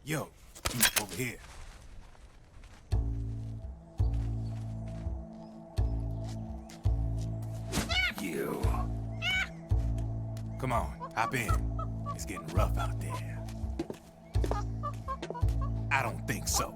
Yo, over here. You. Come on, hop in. It's getting rough out there. I don't think so.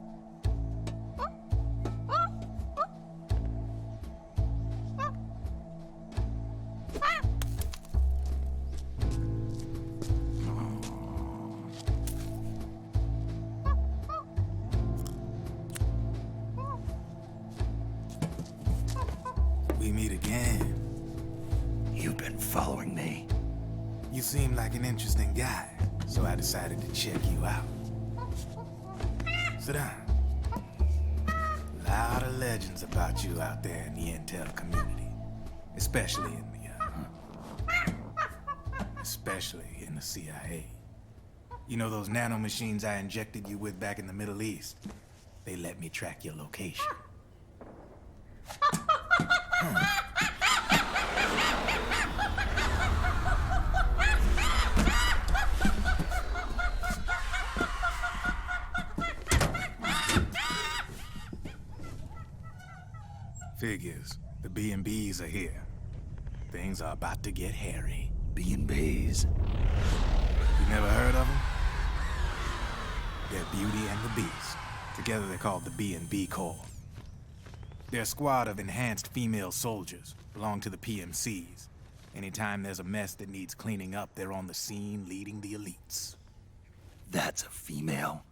We meet again. You've been following me. You seem like an interesting guy, so I decided to check you out. Sit down. A lot of legends about you out there in the intel community, especially in the CIA. You know those nanomachines I injected you with back in the Middle East? They let me track your location. Figures. The B&Bs are here. Things are about to get hairy. B&Bs. You never heard of them? They're Beauty and the Beast. Together they're called the B&B Corps. They're a squad of enhanced female soldiers, belong to the PMCs. Anytime there's a mess that needs cleaning up, they're on the scene leading the elites. That's a female.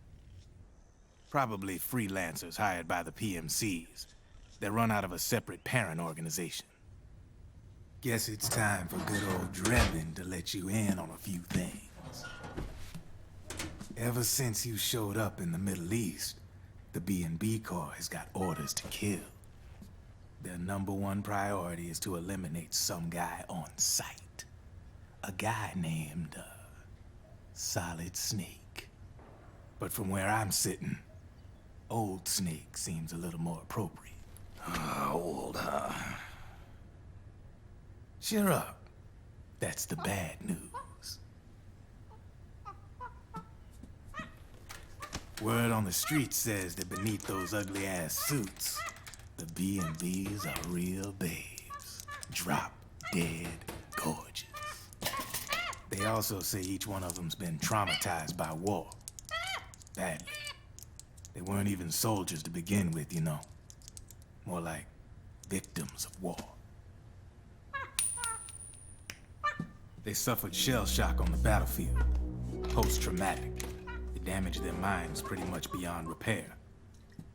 Probably freelancers hired by the PMCs. They're run out of a separate parent organization. Guess it's time for good old Drebin to let you in on a few things. Ever since you showed up in the Middle East, the B&B Corps has got orders to kill. Their #1 priority is to eliminate some guy on sight. A guy named, Solid Snake. But from where I'm sitting, Old Snake seems a little more appropriate. Old, huh? Cheer up. That's the bad news. Word on the street says that beneath those ugly-ass suits, the B&Bs are real babes. Drop dead gorgeous. They also say each one of them's been traumatized by war. Badly. They weren't even soldiers to begin with, you know. More like victims of war. They suffered shell shock on the battlefield. Post-traumatic. It damaged their minds pretty much beyond repair.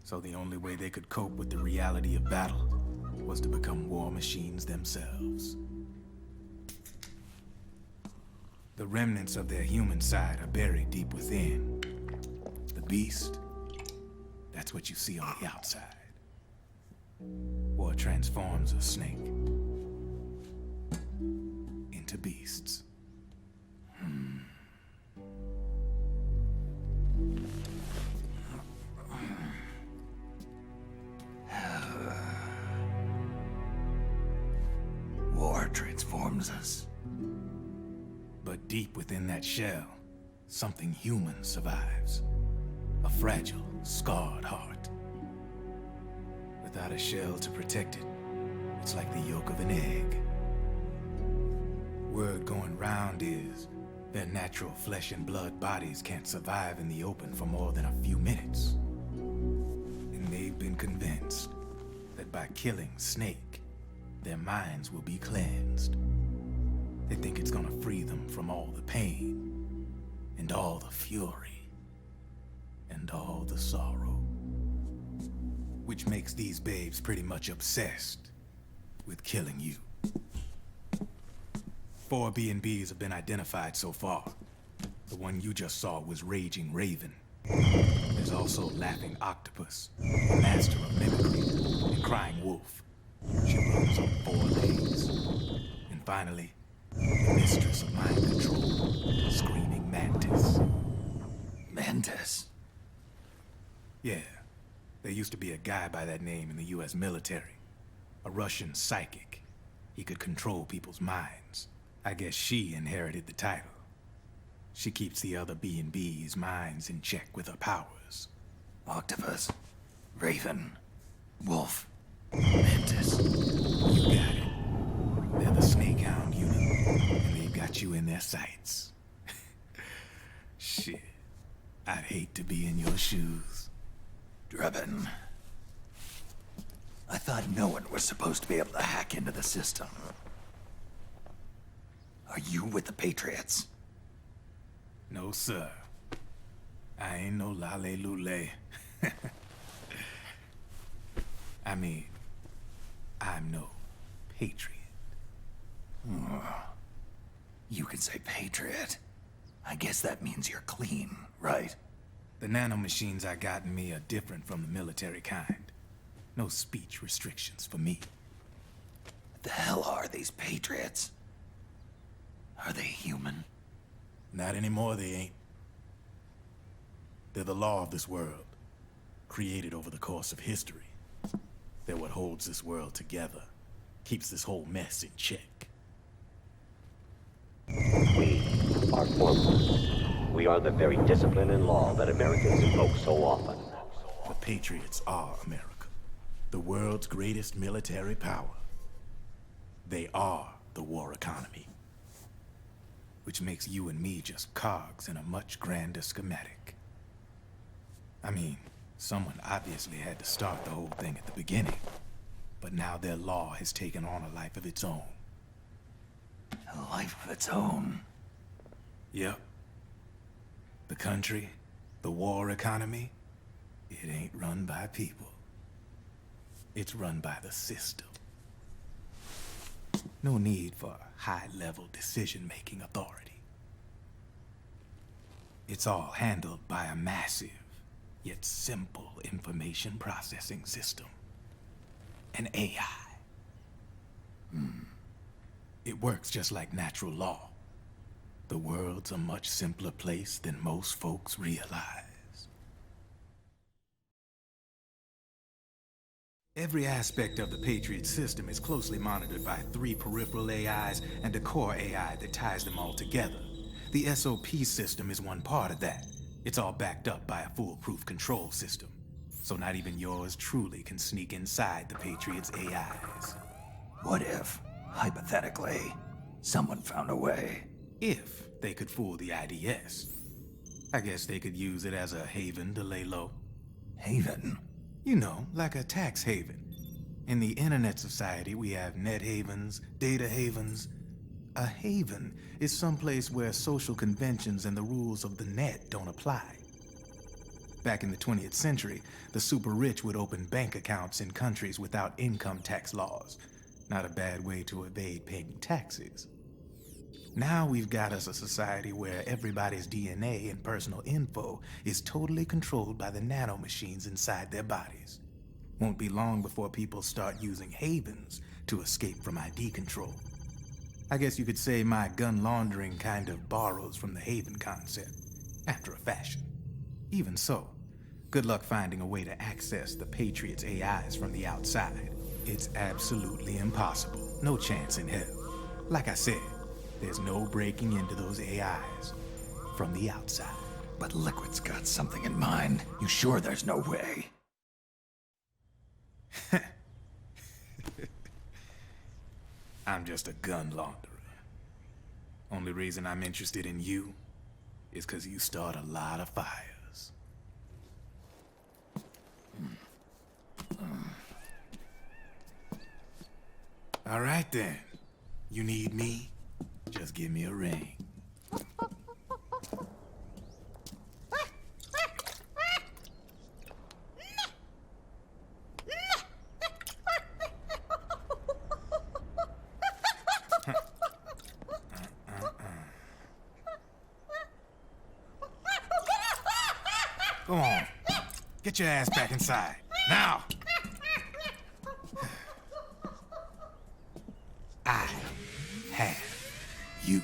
So the only way they could cope with the reality of battle was to become war machines themselves. The remnants of their human side are buried deep within. The beast, that's what you see on the outside. War transforms a snake into beasts. War transforms us. But deep within that shell, something human survives. A fragile, scarred heart. Without a shell to protect it, it's like the yolk of an egg. Word going round is their natural flesh and blood bodies can't survive in the open for more than a few minutes. And they've been convinced that by killing Snake, their minds will be cleansed. They think it's gonna free them from all the pain, and all the fury, and all the sorrow. Which makes these babes pretty much obsessed with killing you. 4 B&Bs have been identified so far. The one you just saw was Raging Raven. There's also Laughing Octopus, Master of Mimicry, and Crying Wolf. She runs on 4 legs. And finally, the Mistress of Mind Control, Screaming Mantis. Mantis? Yeah. There used to be a guy by that name in the US military. A Russian psychic. He could control people's minds. I guess she inherited the title. She keeps the other B&B's minds in check with her powers. Octopus, Raven, Wolf, Mantis. You got it. They're the Snake Hound unit, and they've got you in their sights. Shit. I'd hate to be in your shoes. Drebin. I thought no one was supposed to be able to hack into the system. Are you with the Patriots? No, sir. I ain't no lale-lule. I mean, I'm no patriot. You can say Patriot. I guess that means you're clean, right? The nanomachines I got in me are different from the military kind. No speech restrictions for me. What the hell are these Patriots? Are they human? Not anymore, they ain't. They're the law of this world, created over the course of history. They're what holds this world together, keeps this whole mess in check. We are formless. We are the very discipline and law that Americans invoke so often. The Patriots are America, the world's greatest military power. They are the war economy, which makes you and me just cogs in a much grander schematic. I mean, someone obviously had to start the whole thing at the beginning, but now their law has taken on a life of its own. A life of its own. Yep. The country, the war economy, it ain't run by people. It's run by the system. No need for high-level decision-making authority. It's all handled by a massive, yet simple information processing system. An AI. It works just like natural law. The world's a much simpler place than most folks realize. Every aspect of the Patriot system is closely monitored by 3 peripheral AIs and a core AI that ties them all together. The SOP system is one part of that. It's all backed up by a foolproof control system. So not even yours truly can sneak inside the Patriots' AIs. What if, hypothetically, someone found a way? If they could fool the IDS. I guess they could use it as a haven to lay low. Haven? You know, like a tax haven. In the internet society, we have net havens, data havens. A haven is someplace where social conventions and the rules of the net don't apply. Back in the 20th century, the super rich would open bank accounts in countries without income tax laws. Not a bad way to evade paying taxes. Now we've got us a society where everybody's DNA and personal info is totally controlled by the nanomachines inside their bodies. Won't be long before people start using havens to escape from ID control. I guess you could say my gun laundering kind of borrows from the haven concept, after a fashion. Even so, good luck finding a way to access the Patriots' AIs from the outside. It's absolutely impossible. No chance in hell. Like I said, there's no breaking into those AIs from the outside. But Liquid's got something in mind. You sure there's no way? I'm just a gun launderer. Only reason I'm interested in you is because you start a lot of fires. All right then. You need me? Just give me a ring. Go on. Get your ass back inside. Now! I have you.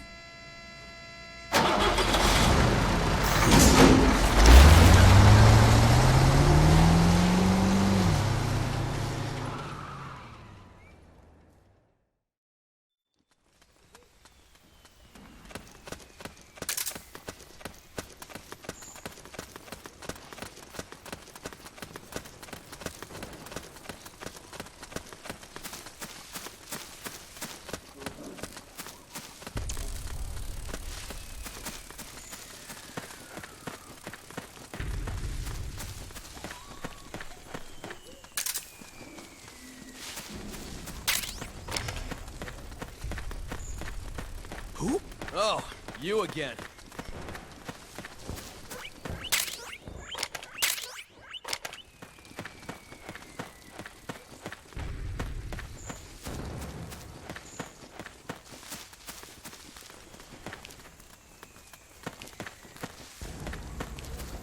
Who? Oh, you again.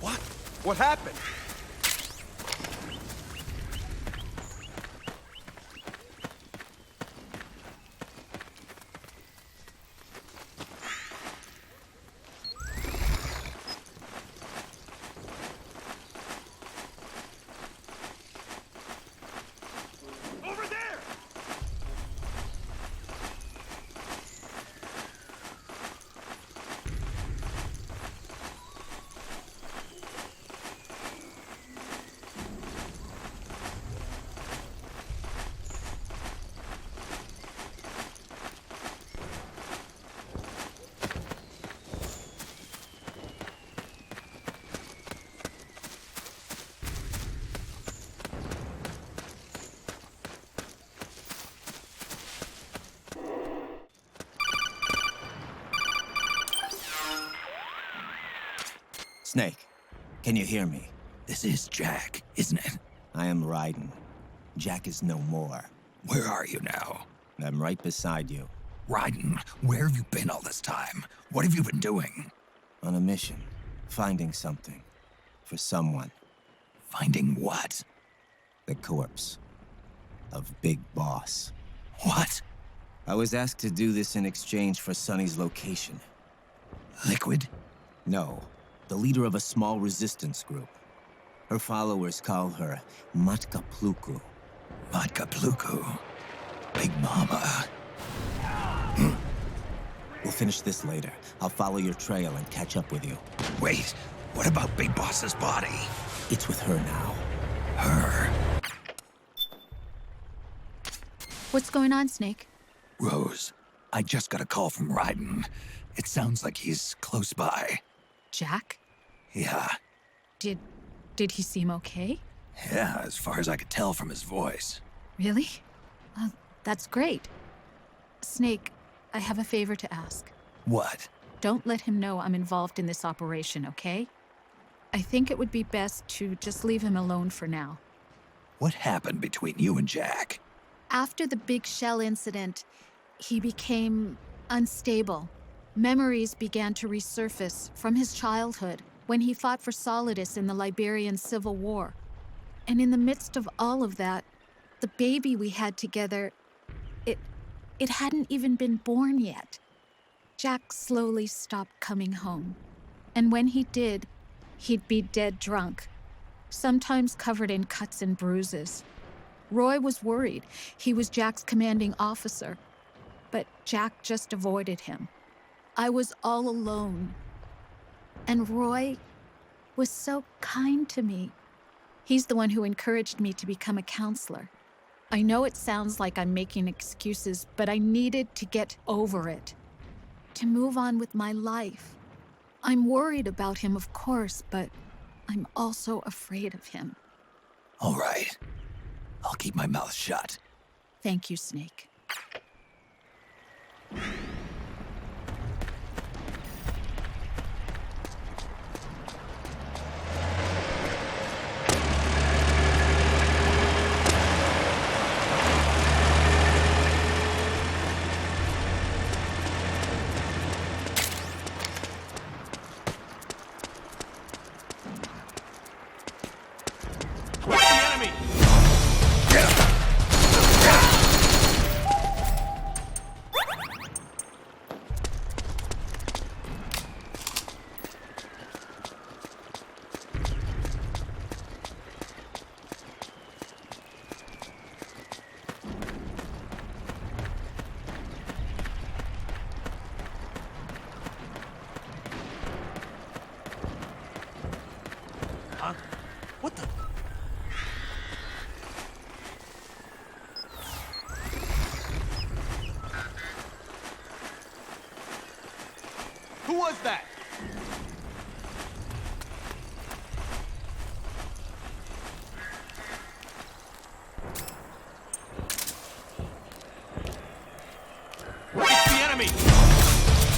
What? What happened? Over there! Snake, can you hear me? This is Jack, isn't it? I am Raiden. Jack is no more. Where are you now? I'm right beside you. Raiden, where have you been all this time? What have you been doing? On a mission. Finding something. For someone. Finding what? The corpse. Of Big Boss. What? I was asked to do this in exchange for Sonny's location. Liquid? No. The leader of a small resistance group. Her followers call her Matka Pluku. Vodka Pluku. Big Mama. We'll finish this later. I'll follow your trail and catch up with you. Wait, what about Big Boss's body? It's with her now. Her? What's going on, Snake? Rose, I just got a call from Raiden. It sounds like he's close by. Jack? Yeah, Did he seem okay? yeah, as far as I could tell from his voice. Really? That's great. Snake, I have a favor to ask. What? Don't let him know I'm involved in this operation, okay? I think it would be best to just leave him alone for now. What happened between you and Jack? After the big shell incident, he became unstable. Memories began to resurface from his childhood when he fought for Solidus in the Liberian Civil War. And in the midst of all of that, the baby we had together, it hadn't even been born yet. Jack slowly stopped coming home. And when he did, he'd be dead drunk, sometimes covered in cuts and bruises. Roy was worried. He was Jack's commanding officer. But Jack just avoided him. I was all alone. And Roy was so kind to me. He's the one who encouraged me to become a counselor. I know it sounds like I'm making excuses, but I needed to get over it. To move on with my life. I'm worried about him, of course, but I'm also afraid of him. All right. I'll keep my mouth shut. Thank you, Snake. Where's the enemy? Huh? What the? Who was that? It's the enemy!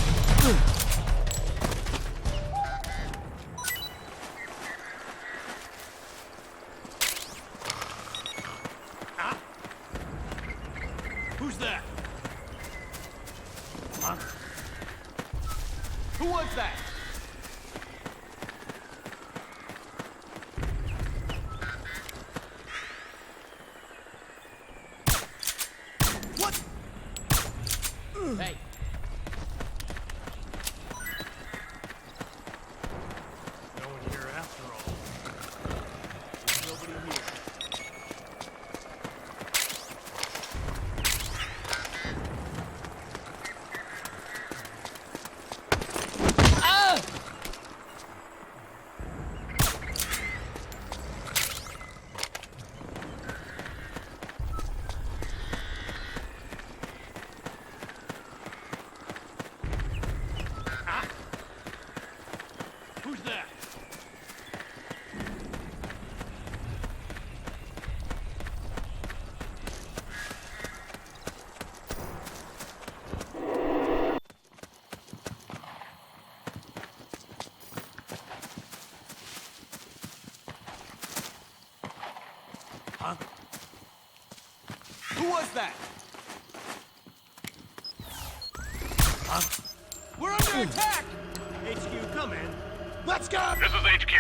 Huh? Who was that? What? Hey. No one here after all. There's nobody here. Who's that? Huh? Who was that? Huh? We're under attack! HQ, come in. Let's go! This is HQ.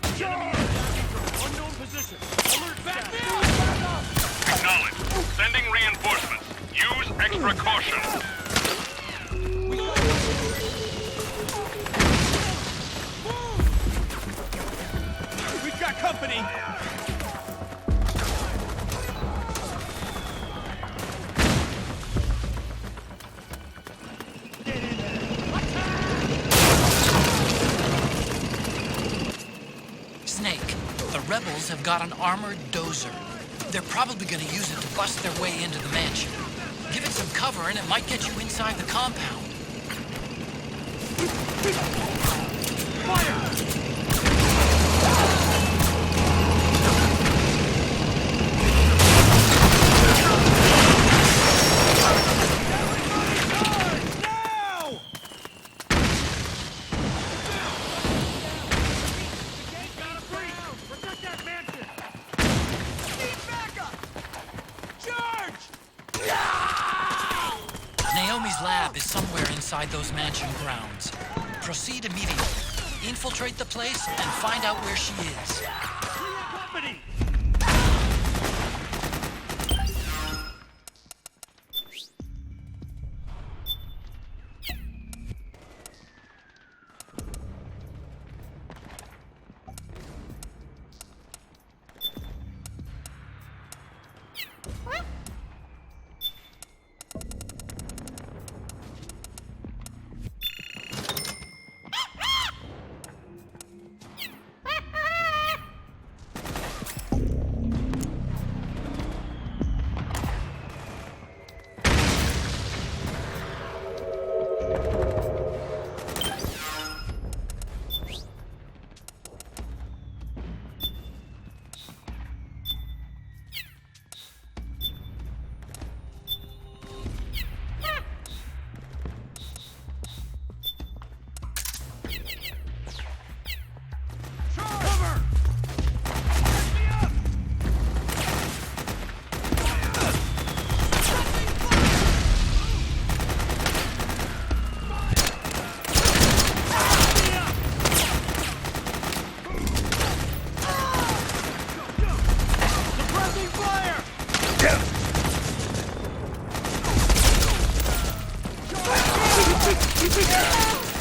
The enemy is attacking from unknown position. Alert back now! Acknowledged. Sending reinforcements. Use extra caution. We've got company! Snake, the rebels have got an armored dozer. They're probably gonna use it to bust their way into the mansion. Give it some cover and it might get you inside the compound. Protect that mansion! Need backup! Charge! Naomi's lab is somewhere inside those mansion grounds. Proceed immediately. Infiltrate the place and find out where she is. Company!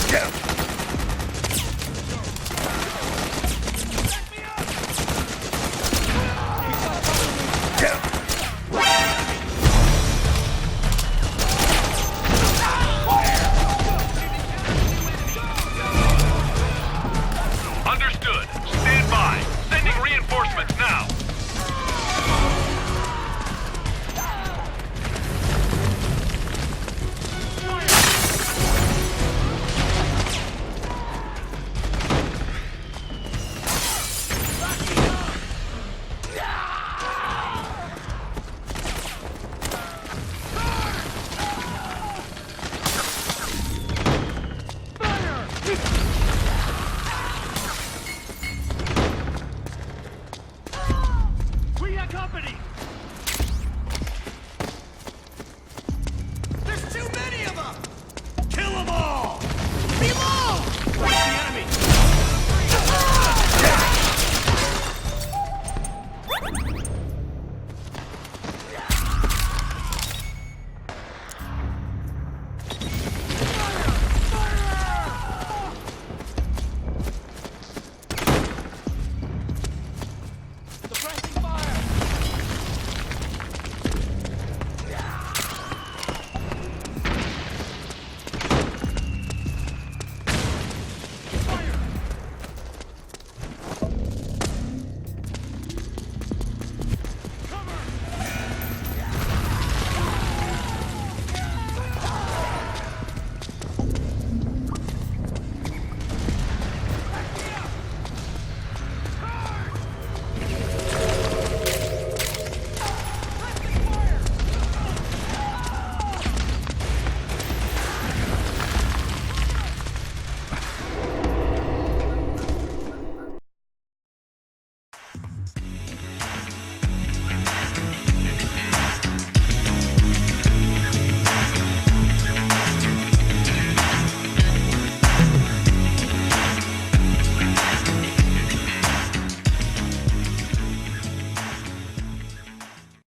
Yeah.